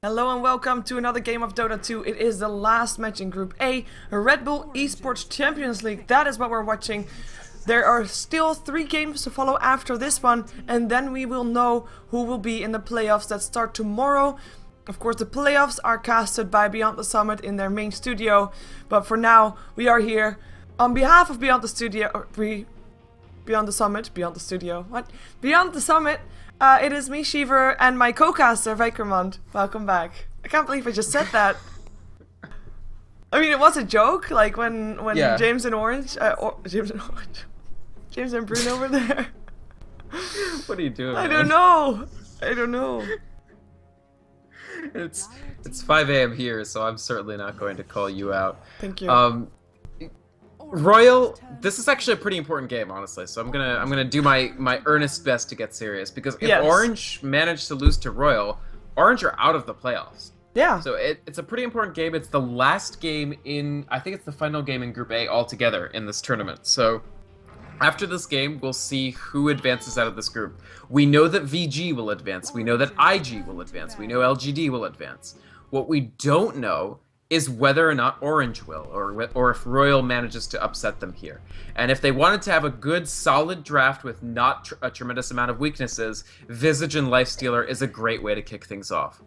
Hello and welcome to another game of Dota 2. It is the last match in Group A, RedBull Esports Champions League. That is what we're watching. There are still 3 games to follow after this one, and then we will know who will be in the playoffs that start tomorrow. Of course, the playoffs are casted by Beyond the Summit in their main studio, but for now, we are here on behalf of Beyond the Studio, Beyond the Summit, Beyond the Studio, what? Beyond the Summit. It is me, Shiver, and my co-caster, Vikermond. Welcome back. I can't believe I just said that. I mean, it was a joke, like when Yeah. James and Orange, James and Bruno were there. What are you doing? I man? don't know. It's 5 a.m. here, so I'm certainly not going to call you out. Thank you. Royal, this is actually a pretty important game, honestly. So I'm gonna do my earnest best to get serious, because if Yes. Orange managed to lose to Royal, Orange are out of the playoffs. Yeah. So it's a pretty important game. It's the last game I think it's the final game in Group A altogether in this tournament. So after this game, we'll see who advances out of this group. We know that VG will advance. We know that IG will advance. We know LGD will advance. What we don't know is whether or not Orange will, or if Royal manages to upset them here. And if they wanted to have a good, solid draft with not a tremendous amount of weaknesses, Visage and Lifestealer is a great way to kick things off.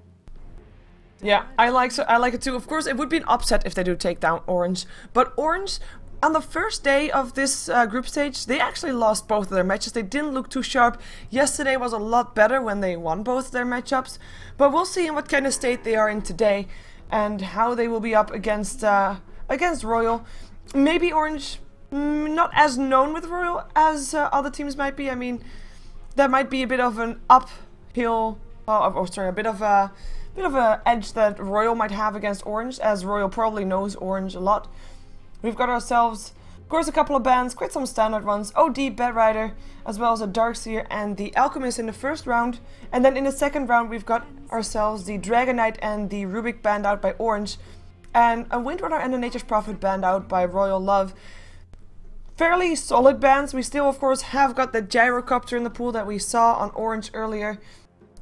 Yeah, I like it too. Of course, it would be an upset if they do take down Orange, but Orange, on the first day of this group stage, they actually lost both of their matches. They didn't look too sharp. Yesterday was a lot better when they won both their matchups, but we'll see in what kind of state they are in today and how they will be up against Royal. Maybe Orange not as known with Royal as other teams might be. I mean, there might be a bit of an uphill, a bit of a edge that Royal might have against Orange, as Royal probably knows Orange a lot. We've got ourselves, of course, a couple of bans, quite some standard ones. OD, Bedrider, as well as a Darkseer and the Alchemist in the first round. And then in the second round, we've got ourselves the Dragonite and the Rubik banned out by Orange. And a Windrunner and a Nature's Prophet banned out by Royal Love. Fairly solid bans. We still, of course, have got the Gyrocopter in the pool that we saw on Orange earlier.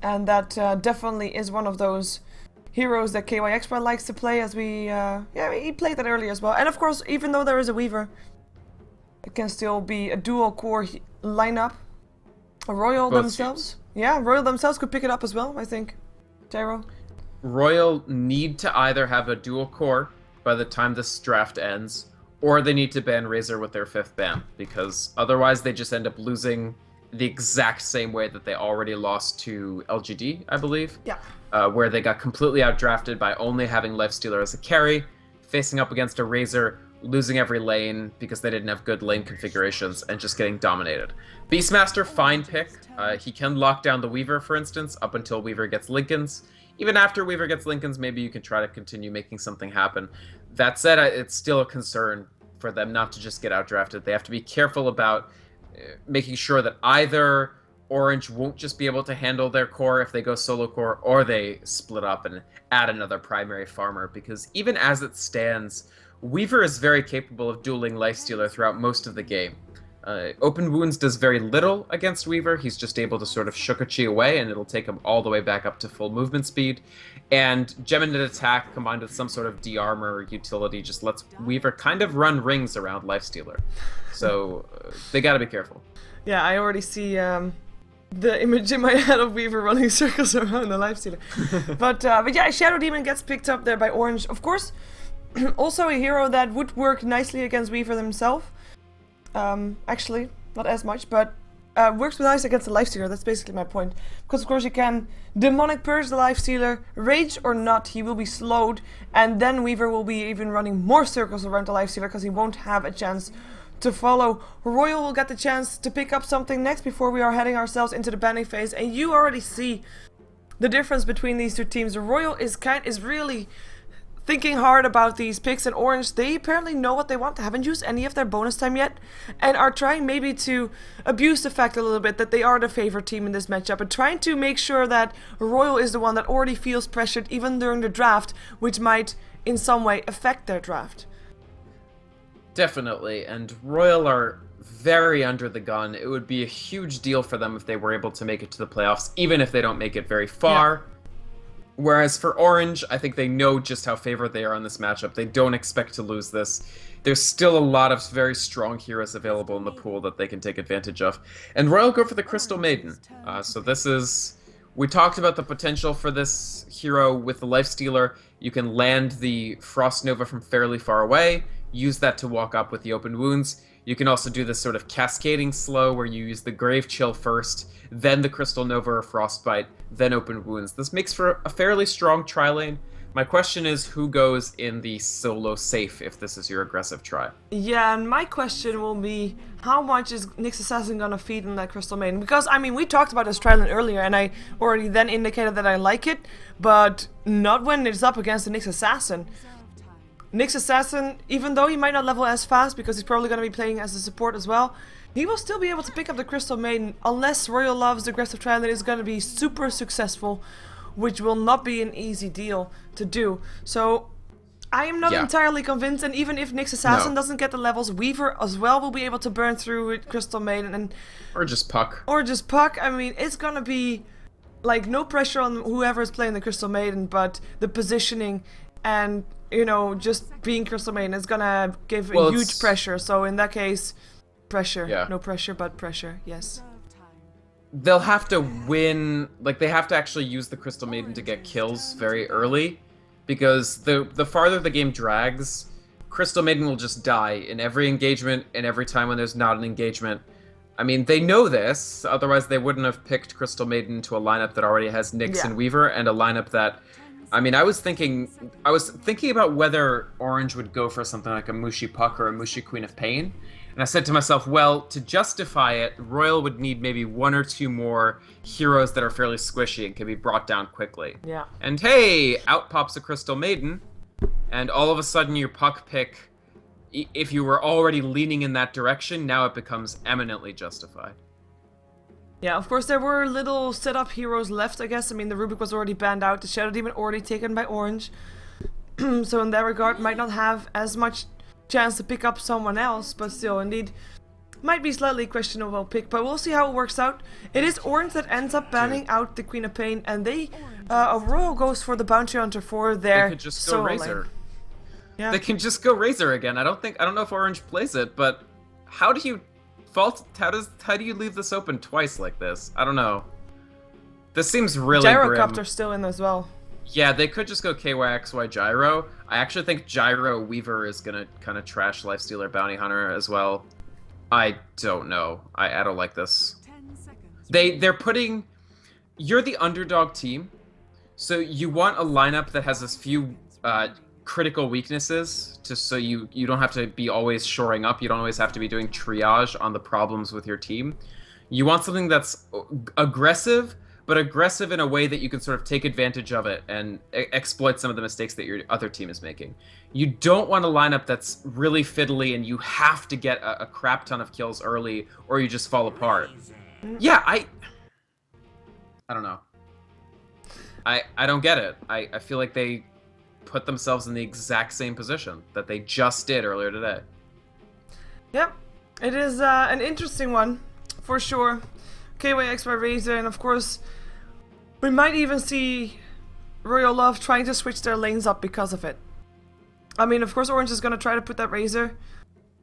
And that definitely is one of those heroes that KYXPA likes to play, as he played that earlier as well. And of course, even though there is a Weaver, it can still be a dual core lineup. Royal themselves could pick it up as well, I think. Gyro. Royal need to either have a dual core by the time this draft ends, or they need to ban Razor with their 5th ban, because otherwise they just end up losing the exact same way that they already lost to LGD, I believe. Yeah. Where they got completely outdrafted by only having Lifestealer as a carry, facing up against a Razor, losing every lane because they didn't have good lane configurations, and just getting dominated. Beastmaster, fine pick. He can lock down the Weaver, for instance, up until Weaver gets Lincolns. Even after Weaver gets Lincolns, maybe you can try to continue making something happen. That said, it's still a concern for them not to just get outdrafted. They have to be careful about making sure that either Orange won't just be able to handle their core if they go solo core, or they split up and add another primary farmer, because even as it stands, Weaver is very capable of dueling Lifestealer throughout most of the game. Open Wounds does very little against Weaver. He's just able to sort of Shukachi away, and it'll take him all the way back up to full movement speed. And Geminid Attack combined with some sort of de-armor utility just lets Weaver kind of run rings around Lifestealer. So they gotta be careful. Yeah, I already see the image in my head of Weaver running circles around the Lifestealer. but yeah, Shadow Demon gets picked up there by Orange. Of course, also a hero that would work nicely against Weaver himself. Actually, not as much, but works nice against the Lifestealer. That's basically my point. Because of course you can Demonic Purge the Lifestealer, Rage or not, he will be slowed, and then Weaver will be even running more circles around the Lifestealer because he won't have a chance to follow. Royal will get the chance to pick up something next before we are heading ourselves into the banning phase, and you already see the difference between these two teams. The Royal is really thinking hard about these picks, and Orange, they apparently know what they want. They haven't used any of their bonus time yet, and are trying maybe to abuse the fact a little bit that they are the favorite team in this matchup, and trying to make sure that Royal is the one that already feels pressured even during the draft, which might in some way affect their draft. Definitely, and Royal are very under the gun. It would be a huge deal for them if they were able to make it to the playoffs, even if they don't make it very far. Whereas for Orange, I think they know just how favored they are in this matchup. They don't expect to lose this. There's still a lot of very strong heroes available in the pool that they can take advantage of. And Royal go for the Crystal Maiden. So this is... We talked about the potential for this hero with the Lifestealer. You can land the Frost Nova from fairly far away, use that to walk up with the Open Wounds. You can also do this sort of cascading slow where you use the Grave Chill first, then the Crystal Nova or Frostbite, then Open Wounds. This makes for a fairly strong tri-lane. My question is, who goes in the solo safe if this is your aggressive try? Yeah, and my question will be, how much is Nyx Assassin gonna feed in that Crystal Maiden? Because, I mean, we talked about this tri-lane earlier, and I already then indicated that I like it, but not when it's up against the Nyx Assassin. Nyx Assassin, even though he might not level as fast, because he's probably gonna be playing as a support as well, he will still be able to pick up the Crystal Maiden, unless Royal Love's aggressive tri-lane is gonna be super successful, which will not be an easy deal to do. So I am not entirely convinced, and even if Nyx Assassin doesn't get the levels, Weaver as well will be able to burn through with Crystal Maiden, or just Puck. I mean, it's gonna be like no pressure on whoever is playing the Crystal Maiden, but the positioning and, you know, just being Crystal Maiden is gonna give a huge pressure. So in that case, pressure. Yeah. No pressure, but pressure. Yes. They'll have to win, like they have to actually use the Crystal Maiden to get kills very early, because the farther the game drags, Crystal Maiden will just die in every engagement and every time when there's not an engagement. I mean, they know this, otherwise they wouldn't have picked Crystal Maiden to a lineup that already has Nyx and Weaver, and a lineup that, I mean, I was thinking about whether Orange would go for something like a Mushi Puck or a Mushi Queen of Pain. And I said to myself, well, to justify it, Royal would need maybe one or two more heroes that are fairly squishy and can be brought down quickly. Yeah. And hey, out pops a Crystal Maiden, and all of a sudden your Puck pick, if you were already leaning in that direction, now it becomes eminently justified. Yeah, of course there were little setup heroes left, I guess. I mean, the Rubik was already banned out, the Shadow Demon already taken by Orange. So in that regard, might not have as much chance to pick up someone else, but still, indeed, might be slightly questionable pick, but we'll see how it works out. It is Orange that ends up banning out the Queen of Pain, and they, Royal goes for the Bounty Hunter for their They could just go Razor. Yeah. They can just go Razor again. I don't know if Orange plays it, but how do you leave this open twice like this? I don't know. This seems really Gyrocopter's still in as well. Yeah, they could just go KYXY Gyro. I actually think Gyro Weaver is gonna kind of trash Lifestealer Bounty Hunter as well. I don't know. I don't like this. They're putting... You're the underdog team, so you want a lineup that has as few critical weaknesses, so you don't have to be always shoring up. You don't always have to be doing triage on the problems with your team. You want something that's aggressive, but aggressive in a way that you can sort of take advantage of it and exploit some of the mistakes that your other team is making. You don't want a lineup that's really fiddly and you have to get a crap ton of kills early or you just fall apart. Yeah, I don't know. I don't get it. I feel like they put themselves in the exact same position that they just did earlier today. Yep, it is an interesting one, for sure. KYX by Razor, and of course, we might even see Royal Love trying to switch their lanes up because of it. I mean, of course, Orange is going to try to put that Razor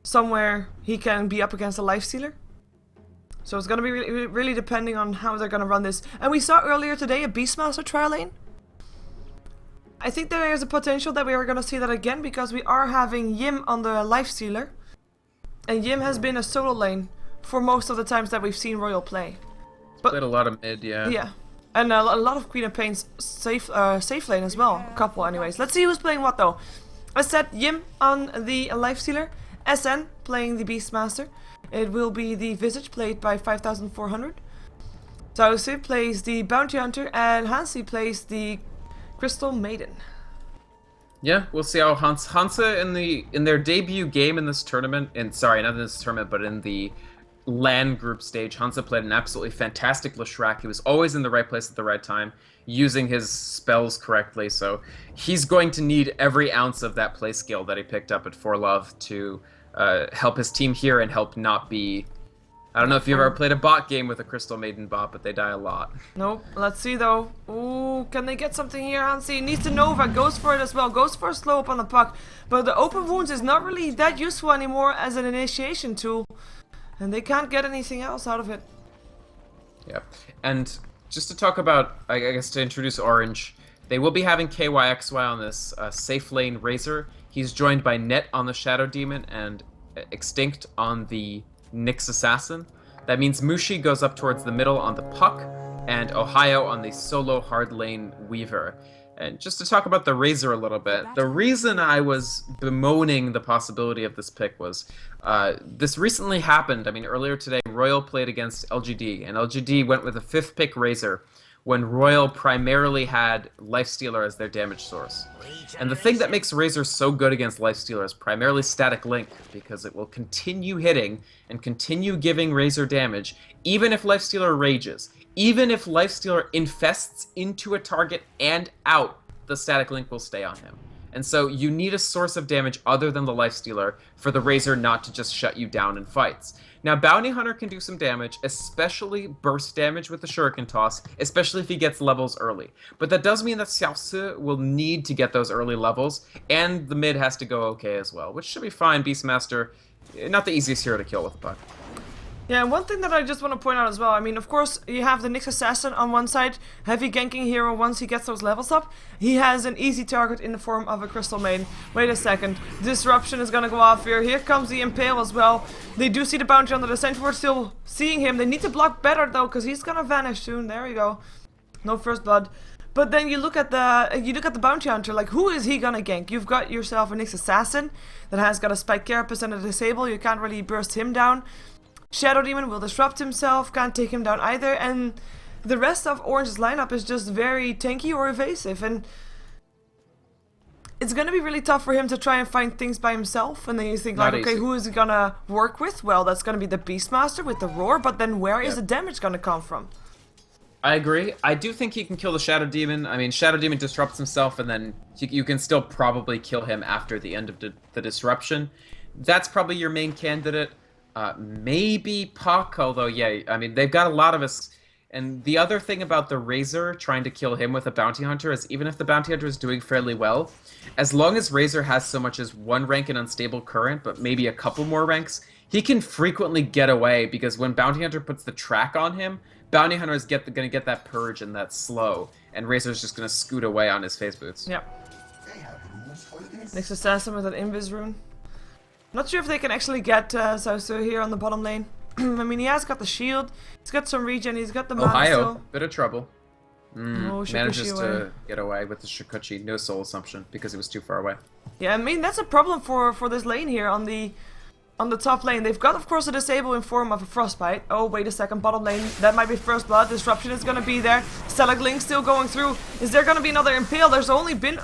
somewhere he can be up against a Lifestealer. So it's going to be really depending on how they're going to run this. And we saw earlier today a Beastmaster trial lane. I think there is a potential that we are going to see that again, because we are having Yim on the Lifestealer. And Yim has been a solo lane for most of the times that we've seen Royal play. But played a lot of mid, yeah. Yeah. And a lot of Queen of Pain's safe lane as well. A couple anyways. Let's see who's playing what though. I said Yim on the Lifestealer. SN playing the Beastmaster. It will be the Visage played by 5400. Sauce plays the Bounty Hunter, and Hansi plays the Crystal Maiden. Yeah, we'll see how Hansa in their debut game in this tournament, sorry, not in this tournament, but in the LAN group stage, Hansa played an absolutely fantastic Leshrac. He was always in the right place at the right time, using his spells correctly, so he's going to need every ounce of that play skill that he picked up at For Love to help his team here and help not be I don't know if you've ever played a bot game with a Crystal Maiden bot, but they die a lot. Nope. Let's see though. Ooh, can they get something here? Hansi needs to Nova. Goes for it as well. Goes for a slow up on the puck. But the open wounds is not really that useful anymore as an initiation tool. And they can't get anything else out of it. Yeah. And just to talk about, I guess to introduce Orange, they will be having KYXY on this safe lane Razor. He's joined by Net on the Shadow Demon and Extinct on the Nyx Assassin. That means Mushi goes up towards the middle on the Puck, and Ohio on the solo hard lane Weaver. And just to talk about the Razor a little bit, the reason I was bemoaning the possibility of this pick was this recently happened. I mean, earlier today, Royal played against LGD, and LGD went with a 5th pick Razor when Royal primarily had Lifestealer as their damage source. And the thing that makes Razor so good against Lifestealer is primarily Static Link, because it will continue hitting and continue giving Razor damage, even if Lifestealer rages. Even if Lifestealer infests into a target and out, the Static Link will stay on him. And so you need a source of damage other than the Lifestealer for the Razor not to just shut you down in fights. Now, Bounty Hunter can do some damage, especially burst damage with the Shuriken Toss, especially if he gets levels early. But that does mean that Xiaosu will need to get those early levels, and the mid has to go okay as well, which should be fine. Beastmaster, not the easiest hero to kill with the puck. Yeah, and one thing that I just want to point out as well, I mean, of course, you have the Nyx Assassin on one side, heavy ganking hero once he gets those levels up. He has an easy target in the form of a Crystal Maiden. Wait a second, Disruption is gonna go off here. Here comes the Impale as well. They do see the Bounty Hunter, the Sentry Ward still seeing him. They need to block better though, because he's gonna vanish soon. There we go. No first blood. But then you look at the Bounty Hunter, like, who is he gonna gank? You've got yourself a Nyx Assassin that has got a Spike Carapace and a Disable. You can't really burst him down. Shadow Demon will disrupt himself, can't take him down either, and the rest of Orange's lineup is just very tanky or evasive, and it's gonna be really tough for him to try and find things by himself, and then you think, like, okay, who is he gonna work with? Well, that's gonna be the Beastmaster with the Roar, but then where is the damage gonna come from? I agree. I do think he can kill the Shadow Demon. I mean, Shadow Demon disrupts himself, and then you can still probably kill him after the end of the disruption. That's probably your main candidate. Maybe Puck, although, yeah, I mean, they've got a lot of us. And the other thing about the Razor trying to kill him with a Bounty Hunter is even if the Bounty Hunter is doing fairly well, as long as Razor has so much as 1 rank in Unstable Current, but maybe a couple more ranks, he can frequently get away, because when Bounty Hunter puts the track on him, Bounty Hunter is going to get that purge and that slow, and Razor's just going to scoot away on his phase boots. Yep. Nyx Assassin with an Invis rune. Not sure if they can actually get Xiaosu here on the bottom lane. I mean, he has got the shield, he's got some regen, he's got the mana Ohio, still. bit of trouble. Manages away. to get away with the Shikuchi, no soul assumption, because it was too far away. Yeah, I mean, that's a problem for this lane here on the top lane. They've got, of course, a Disable in form of a Frostbite. Oh, wait a second, bottom lane, that might be first blood. Disruption is gonna be there. Static Link still going through. Is there gonna be another Impale? There's already been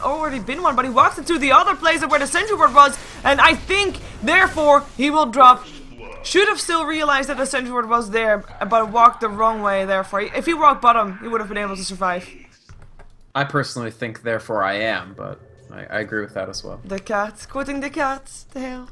one, but he walks into the other place where the Sentry Ward was, and I think, therefore, he will drop. Should have still realized that the Sentry Ward was there, but walked the wrong way, therefore. If he walked bottom, he would have been able to survive. I personally think, therefore, I am, but I agree with that as well. The cat, quoting the cat, the hell.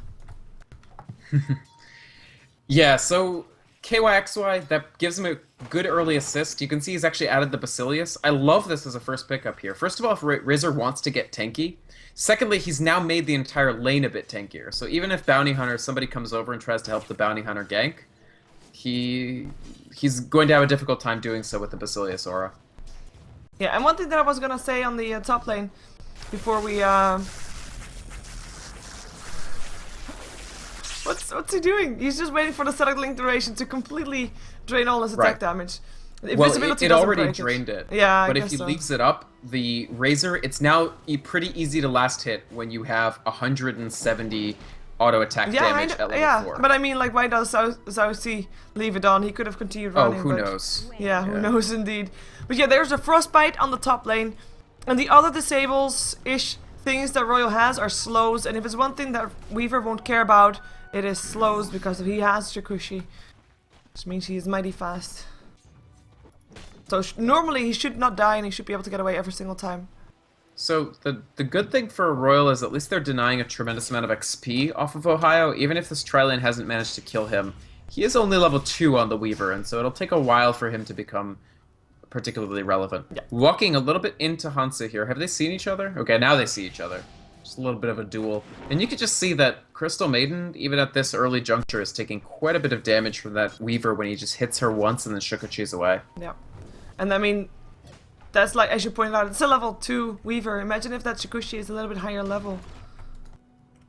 Yeah, so KYXY, that gives him a good early assist. You can see he's actually added the Basilius. I love this as a first pickup here. First of all, if Razor wants to get tanky. Secondly, he's now made the entire lane a bit tankier. So even if Bounty Hunter, somebody comes over and tries to help the Bounty Hunter gank, he's going to have a difficult time doing so with the Basilius aura. Yeah, and one thing that I was gonna say on the top lane before we What's he doing? He's just waiting for the Static Link duration to completely drain all his attack damage. Well, it already drained it. Yeah, but if he leaves it up, the Razor, it's now pretty easy to last hit when you have 170 auto attack damage at level 4. But I mean, like, why does Xiaoxi leave it on? He could have continued running. Oh, who knows? Yeah, who knows indeed. But yeah, there's a Frostbite on the top lane, and the other disables-ish things that Royal has are slows, and if it's one thing that Weaver won't care about, it is slows, because he has Shikushi, which means he is mighty fast. So normally he should not die, and he should be able to get away every single time. So the good thing for Royal is at least they're denying a tremendous amount of XP off of Ohio. Even if this tri-lane hasn't managed to kill him, he is only level 2 on the Weaver, and so it'll take a while for him to become particularly relevant. Yeah. Walking a little bit into Hansa here. Have they seen each other? Okay, now they see each other. Just a little bit of a duel. And you can just see that Crystal Maiden, even at this early juncture, is taking quite a bit of damage from that Weaver when he just hits her once and then Shukachi's away. Yeah. And I mean, that's like, as you pointed out, it's a level 2 Weaver. Imagine if that Shukushi is a little bit higher level.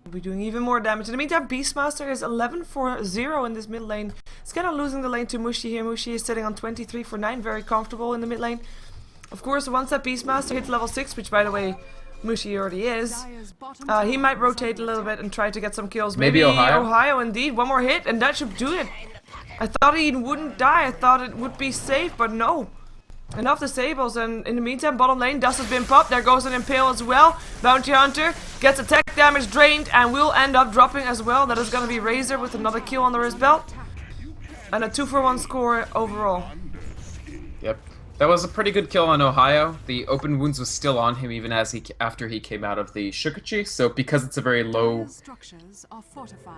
We'll be doing even more damage. In the meantime, Beastmaster is 11 for 0 in this mid lane. It's kind of losing the lane to Mushi here. Mushi is sitting on 23 for 9, very comfortable in the mid lane. Of course, once that Beastmaster hits level 6, which by the way, Mushi already is, he might rotate a little bit and try to get some kills. Maybe Ohio? Ohio indeed. One more hit and that should do it. I thought he wouldn't die. I thought it would be safe, but no. Enough disables, and in the meantime, bottom lane, dust has been popped. There goes an Impale as well. Bounty Hunter gets attack damage drained and will end up dropping as well. That is going to be Razor with another kill under his belt. And a 2-for-1 score overall. Yep. That was a pretty good kill on Ohio. The open wounds was still on him even as after he came out of the Shukachi, so because it's a very low...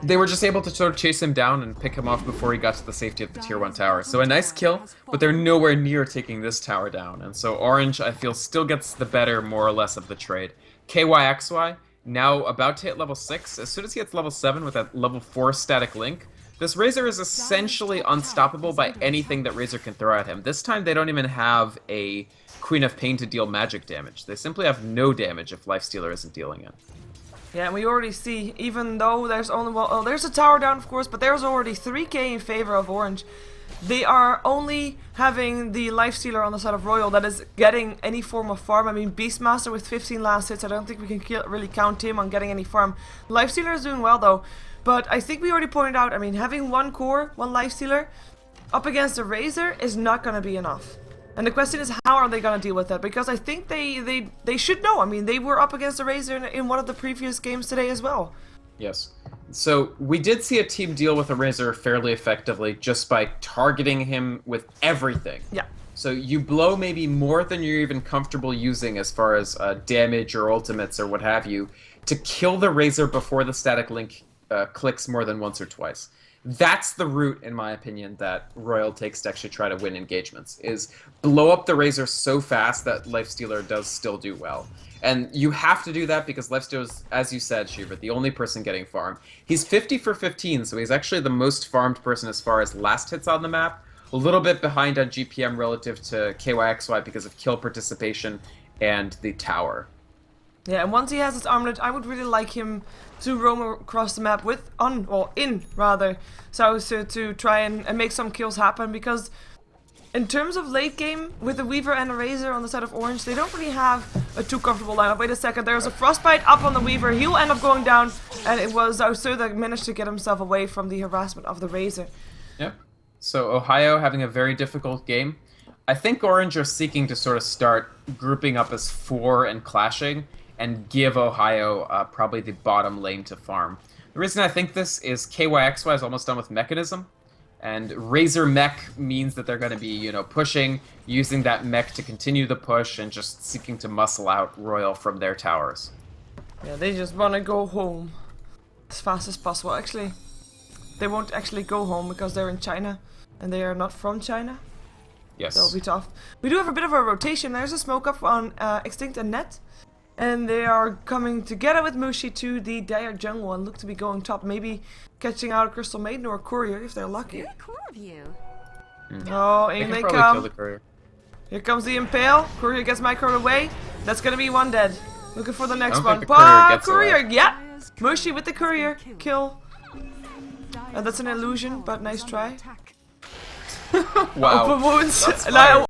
They were just able to sort of chase him down and pick him off before he got to the safety of the tier 1 tower. So a nice kill, but they're nowhere near taking this tower down. And so Orange, I feel, still gets the better, more or less, of the trade. KYXY, now about to hit level 6. As soon as he hits level 7 with that level 4 static link, this Razor is essentially unstoppable by anything that Razor can throw at him. This time they don't even have a Queen of Pain to deal magic damage. They simply have no damage if Lifestealer isn't dealing it. Yeah, and we already see, even though there's only, well, there's a tower down of course, but there's already 3k in favor of Orange. They are only having the Lifestealer on the side of Royal that is getting any form of farm. I mean, Beastmaster with 15 last hits, I don't think we can really count him on getting any farm. Lifestealer is doing well though. But I think we already pointed out, I mean, having one core, one Lifestealer, up against a Razor is not going to be enough. And the question is, how are they going to deal with that? Because I think they should know. I mean, they were up against a Razor in one of the previous games today as well. Yes. So we did see a team deal with a Razor fairly effectively just by targeting him with everything. Yeah. So you blow maybe more than you're even comfortable using as far as damage or ultimates or what have you to kill the Razor before the static link clicks more than once or twice. That's the route, in my opinion, that Royal takes to actually try to win engagements, is blow up the Razor so fast that Lifestealer does still do well. And you have to do that because Lifestealer's, as you said, Shiva, the only person getting farm. He's 50 for 15, so he's actually the most farmed person as far as last hits on the map. A little bit behind on GPM relative to KYXY because of kill participation and the tower. Yeah, and once he has his armlet, I would really like him to roam across the map with, so to try and make some kills happen, because in terms of late game, with the Weaver and a Razor on the side of Orange, they don't really have a too comfortable lineup. Wait a second, there's a Frostbite up on the Weaver, he'll end up going down, and it was Zausur that managed to get himself away from the harassment of the Razor. Yep. So Ohio having a very difficult game. I think Orange are seeking to sort of start grouping up as 4 and clashing, and give Ohio probably the bottom lane to farm. The reason I think this is KYXY is almost done with Mechanism, and Razor Mech means that they're going to be, you know, pushing, using that mech to continue the push, and just seeking to muscle out Royal from their towers. Yeah, they just want to go home as fast as possible. Actually, they won't actually go home because they're in China, and they are not from China. Yes. So it'll be tough. We do have a bit of a rotation. There's a smoke up on Extinct and Net. And they are coming together with Mushi to the dire jungle and look to be going top. Maybe catching out a Crystal Maiden or a Courier if they're lucky. Oh, in they come. Here comes the Impale. Courier gets microed away. That's gonna be one dead. Looking for the next one. Courier, yeah! Mushi with the Courier. Kill. That's an illusion, but nice try. Wow. Open wounds.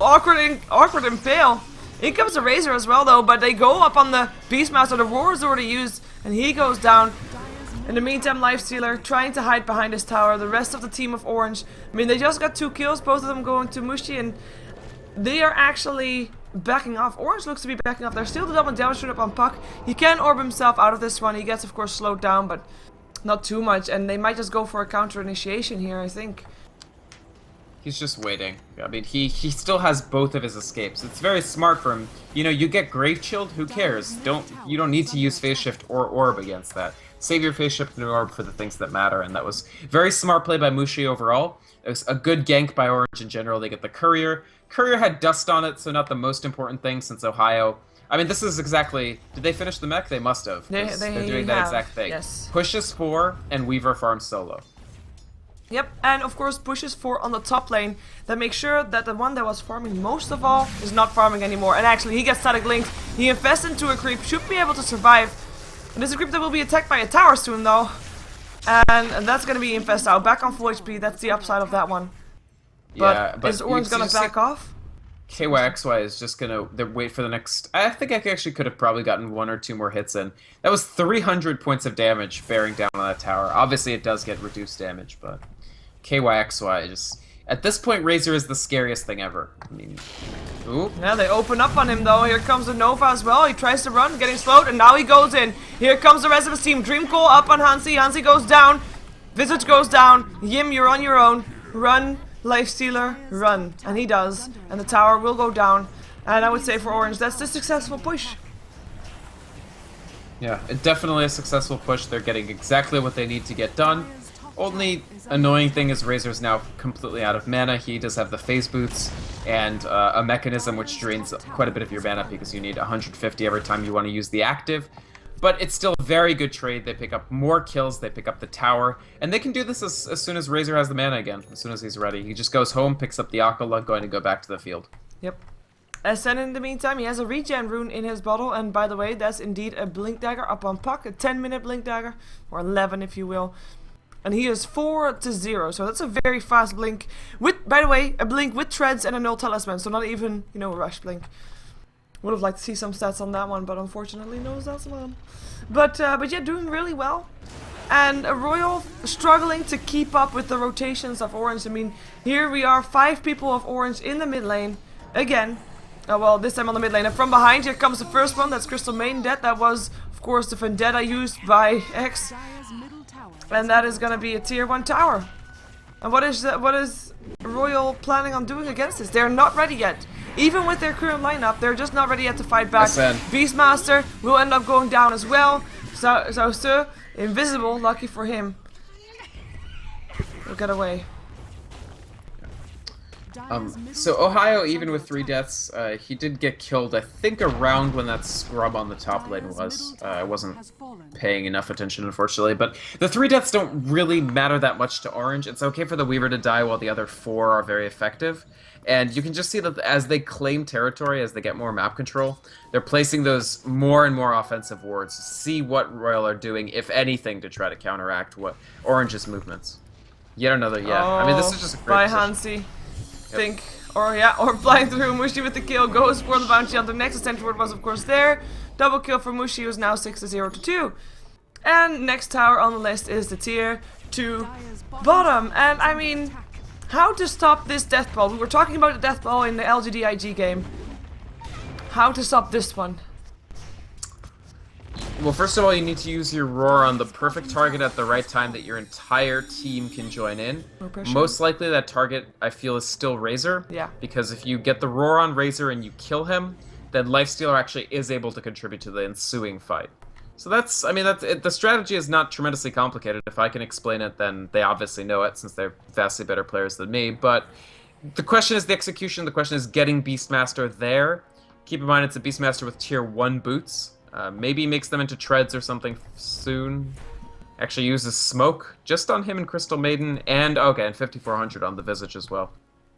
Awkward Impale. In comes the Razor as well though, but they go up on the Beastmaster. The Roar is already used, and he goes down. In the meantime, Lifestealer trying to hide behind his tower. The rest of the team of Orange, I mean, they just got 2 kills, both of them going to Mushi, and they are actually backing off. Orange looks to be backing off. There's still the double damage up on Puck. He can orb himself out of this one. He gets, of course, slowed down, but not too much, and they might just go for a counter initiation here, I think. He's just waiting. I mean, he still has both of his escapes. It's very smart for him. You know, you get Grave Chilled, who cares? You don't need to use Phase Shift or Orb against that. Save your face shift and orb for the things that matter, and that was very smart play by Mushi overall. It was a good gank by Orange in general. They get the Courier. Courier had dust on it, so not the most important thing since Ohio. I mean, this is exactly... Did they finish the mech? They must have. They're doing that exact thing. Yes. Pushes 4, and Weaver farms solo. Yep, and of course pushes 4 on the top lane. That makes sure that the one that was farming most of all is not farming anymore. And actually, he gets static linked. He invests into a creep, should be able to survive. And this is a creep that will be attacked by a tower soon, though. And that's going to be infest out. Back on full HP, that's the upside of that one. But is Orange going to back off? KYXY is just going to wait for the next... I think I actually could have probably gotten 1 or 2 more hits in. That was 300 points of damage bearing down on that tower. Obviously, it does get reduced damage, but KYXY just... At this point, Razor is the scariest thing ever. I mean... Ooh. Yeah, they open up on him, though. Here comes the Nova as well. He tries to run, getting slowed, and now he goes in. Here comes the rest of his team. Dreamcoil up on Hansi. Hansi goes down. Visage goes down. Yim, you're on your own. Run. Lifestealer, run. And he does. And the tower will go down. And I would say for Orange, that's the successful push. Yeah, definitely a successful push. They're getting exactly what they need to get done. Only annoying thing is Razor's now completely out of mana. He does have the phase boots and a mechanism which drains quite a bit of your mana because you need 150 every time you want to use the active. But it's still a very good trade. They pick up more kills, they pick up the tower, and they can do this as soon as Razor has the mana again, as soon as he's ready. He just goes home, picks up the Akala, going to go back to the field. Yep. Sen in the meantime, he has a regen rune in his bottle, and by the way, that's indeed a blink dagger up on Puck, a 10-minute blink dagger, or 11 if you will. And he is 4-0, so that's a very fast blink. With, by the way, a blink with treads and a null talisman, so not even, you know, a rush blink. Would have liked to see some stats on that one, but unfortunately no stats on. But yeah, doing really well. And Royal struggling to keep up with the rotations of Orange. I mean, here we are, 5 people of Orange in the mid lane. Again. Well, this time on the mid lane. And from behind, here comes the first one. That's Crystal Maiden dead. That was, of course, the Vendetta used by X. And that is going to be a tier 1 tower. And what is Royal planning on doing against this? They're not ready yet. Even with their current lineup, they're just not ready yet to fight back. Beastmaster will end up going down as well. So invisible, lucky for him. He'll get away. So Ohio, even with 3 deaths, he did get killed, I think, around when that scrub on the top lane was. I wasn't paying enough attention, unfortunately, but the 3 deaths don't really matter that much to Orange. It's okay for the Weaver to die while the other 4 are very effective. And you can just see that as they claim territory, as they get more map control, they're placing those more and more offensive wards to see what Royal are doing, if anything, to try to counteract what Orange's movements. Yet another, I mean, this is just a great by position. Hansi. Think, or flying through Mushi with the kill, goes for the bounty on the next ascension ward was of course there. Double kill for Mushi, who's now 6-0-2. And next tower on the list is the tier 2 bottom. And I mean, how to stop this death ball? We were talking about the death ball in the LGD IG game. How to stop this one? Well, first of all, you need to use your roar on the perfect target at the right time that your entire team can join in. No pressure. Most likely that target, I feel, is still Razor. Yeah. Because if you get the roar on Razor and you kill him, then Lifestealer actually is able to contribute to the ensuing fight. So that's, I mean, the strategy is not tremendously complicated. If I can explain it, then they obviously know it, since they're vastly better players than me. But the question is the execution. The question is getting Beastmaster there. Keep in mind, it's a Beastmaster with tier 1 boots. Maybe makes them into treads or something soon. Actually uses smoke just on him and Crystal Maiden, and okay, and 5400 on the Visage as well.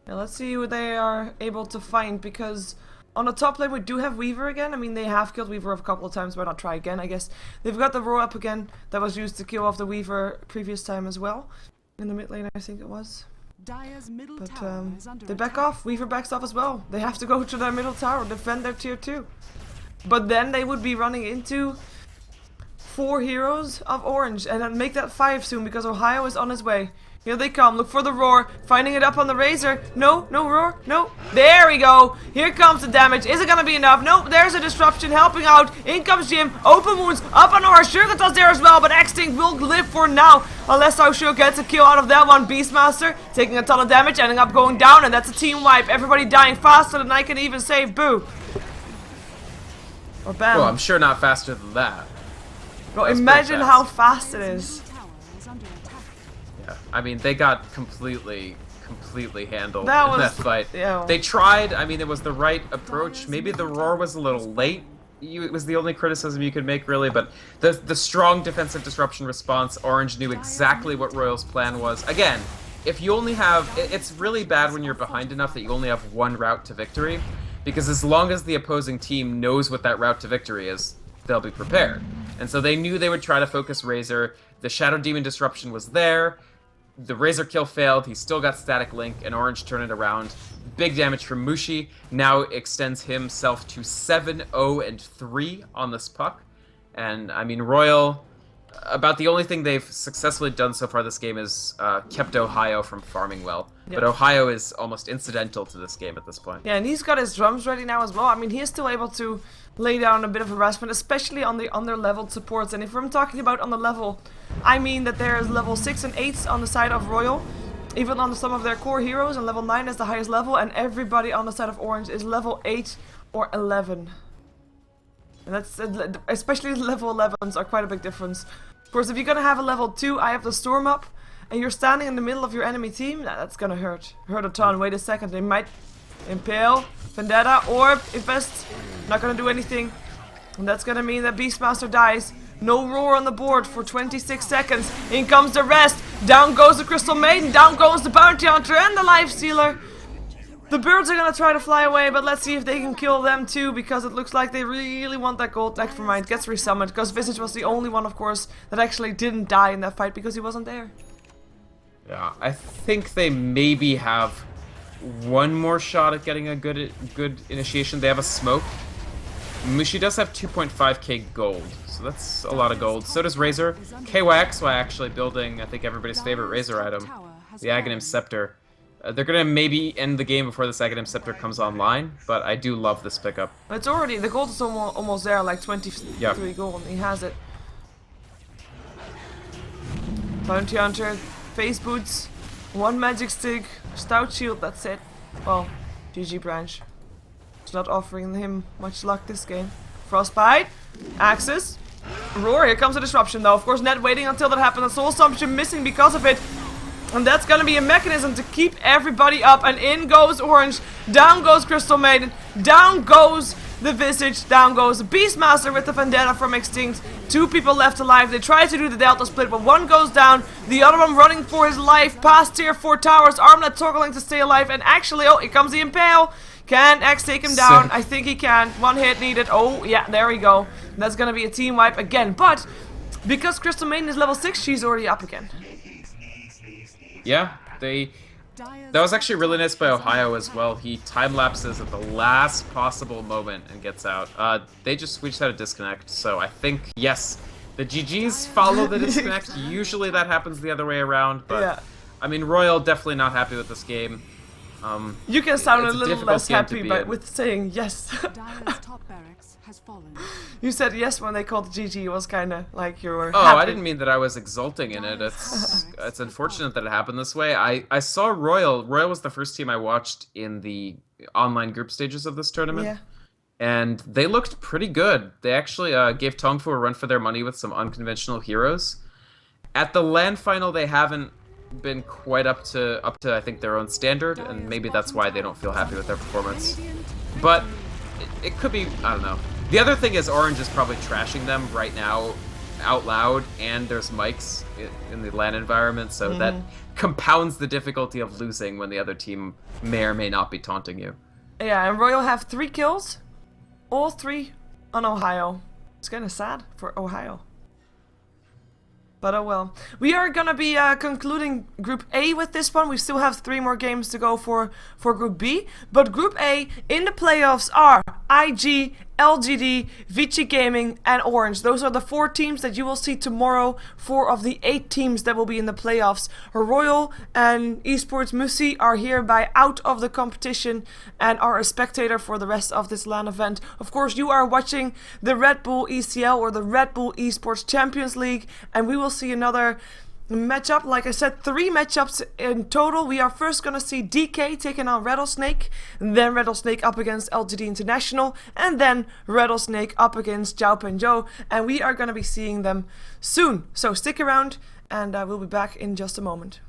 Now let's see who they are able to find, because on the top lane we do have Weaver again. I mean, they have killed Weaver a couple of times, why not try again, I guess. They've got the roar up again that was used to kill off the Weaver previous time as well. In the mid lane, I think it was. But they back off. Weaver backs off as well. They have to go to their middle tower, defend their tier 2. But then they would be running into 4 heroes of Orange, and then make that 5 soon, because Ohio is on his way. Here they come, look for the roar, finding it up on the Razor. No, no roar, no. There we go. Here comes the damage. Is it gonna be enough? No, there's a disruption helping out. In comes Jim, open wounds, up on Orange. Sugarto's there as well, but Extinct will live for now. Unless Sugar gets a kill out of that one. Beastmaster taking a ton of damage, ending up going down, and that's a team wipe. Everybody dying faster than I can even save. Boo. Or bam. Well, I'm sure not faster than that. Bro, That was imagine pretty how fast. fast it is. Yeah, I mean, they got completely handled That in was, that fight. yeah. They tried. I mean, it was the right approach. Maybe the roar was a little late. It was the only criticism you could make, really. But the strong defensive disruption response, Orange knew exactly what Royal's plan was. Again, if you only have, it's really bad when you're behind enough that you only have one route to victory, because as long as the opposing team knows what that route to victory is, they'll be prepared. And so they knew they would try to focus Razor. The Shadow Demon disruption was there. The Razor kill failed. He still got static link, and Orange turned it around. Big damage from Mushi. Now extends himself to 7-0-3 on this puck. And I mean, Royal, about the only thing they've successfully done so far this game is kept Ohio from farming well. Yep. But Ohio is almost incidental to this game at this point. Yeah, and he's got his drums ready now as well. I mean, he is still able to lay down a bit of harassment, especially on the under-leveled supports. And if I'm talking about on the level, I mean that there is level 6 and 8 on the side of Royal, even on some of their core heroes, and level 9 is the highest level, and everybody on the side of Orange is level 8 or 11. And that's, especially level 11s are quite a big difference. Of course, if you're gonna have a level 2, I have the Storm up, and you're standing in the middle of your enemy team, that's gonna hurt. Hurt a ton. Wait a second, they might impale, Vendetta, Orb, Infest, not gonna do anything. And that's gonna mean that Beastmaster dies. No roar on the board for 26 seconds. In comes the rest. Down goes the Crystal Maiden, down goes the Bounty Hunter and the Life Stealer. The birds are gonna try to fly away, but let's see if they can kill them too, because it looks like they really want that gold. Nevermind, gets resummoned, because Visage was the only one, of course, that actually didn't die in that fight because he wasn't there. Yeah, I think they maybe have one more shot at getting a good initiation. They have a smoke. Mushi does have 2.5k gold, so that's a lot of gold. So does Razor. KYXY actually building, I think, everybody's favorite Razor item, the Aghanim Scepter. They're gonna maybe end the game before this Aghanim Scepter comes online, but I do love this pickup. It's already, the gold is almost there, like 23 gold, he has it. Bounty Hunter, face boots, one magic stick, stout shield, that's it. Well, GG Branch. It's not offering him much luck this game. Frostbite, Axis, Roar, here comes a disruption though. Of course, Net waiting until that happens, a Soul Assumption missing because of it. And that's gonna be a mechanism to keep everybody up, and in goes Orange, down goes Crystal Maiden, down goes the Visage, down goes the Beastmaster with the Vendetta from Extinct. 2 people left alive. They try to do the Delta split, but one goes down, the other one running for his life past tier 4 towers, Armlet toggling to stay alive, and actually, oh, here comes the Impale. Can X take him down? I think he can. 1 hit needed. Oh, yeah, there we go. That's gonna be a team wipe again, but because Crystal Maiden is level 6, she's already up again. Yeah, that was actually really nice by Ohio as well. He time lapses at the last possible moment and gets out. We just had a disconnect, so I think, yes, the GGs follow the disconnect. Usually that happens the other way around, but Yeah. I mean, Royal definitely not happy with this game. You can sound a it's a little difficult less game to happy be but in. with saying yes. You said yes when they called GG. It was kind of like you were Oh, happy. I didn't mean that I was exulting in it. It's unfortunate that it happened this way. I saw Royal. Royal was the first team I watched in the online group stages of this tournament. Yeah. And they looked pretty good. They actually gave Tongfu a run for their money with some unconventional heroes. At the LAN final, they haven't been quite up to I think their own standard, and maybe that's why they don't feel happy with their performance. But it could be, I don't know. The other thing is Orange is probably trashing them right now out loud, and there's mics in the LAN environment, so that compounds the difficulty of losing when the other team may or may not be taunting you. Yeah, and Royal have 3 kills. All 3 on Ohio. It's kind of sad for Ohio. But oh well. We are gonna be concluding Group A with this one. We still have 3 more games to go for Group B. But Group A in the playoffs are IG, LGD, Vici Gaming, and Orange. Those are the 4 teams that you will see tomorrow. 4 of the 8 teams that will be in the playoffs. Royal and Esports Musi are hereby out of the competition and are a spectator for the rest of this LAN event. Of course, you are watching the RedBull ECL or the RedBull Esports Champions League, and we will see another matchup. Like I said, 3 matchups in total. We are first gonna see DK taking on Rattlesnake, then Rattlesnake up against LGD International, and then Rattlesnake up against Zhao Penzhou, and we are gonna be seeing them soon. So stick around, and we'll be back in just a moment.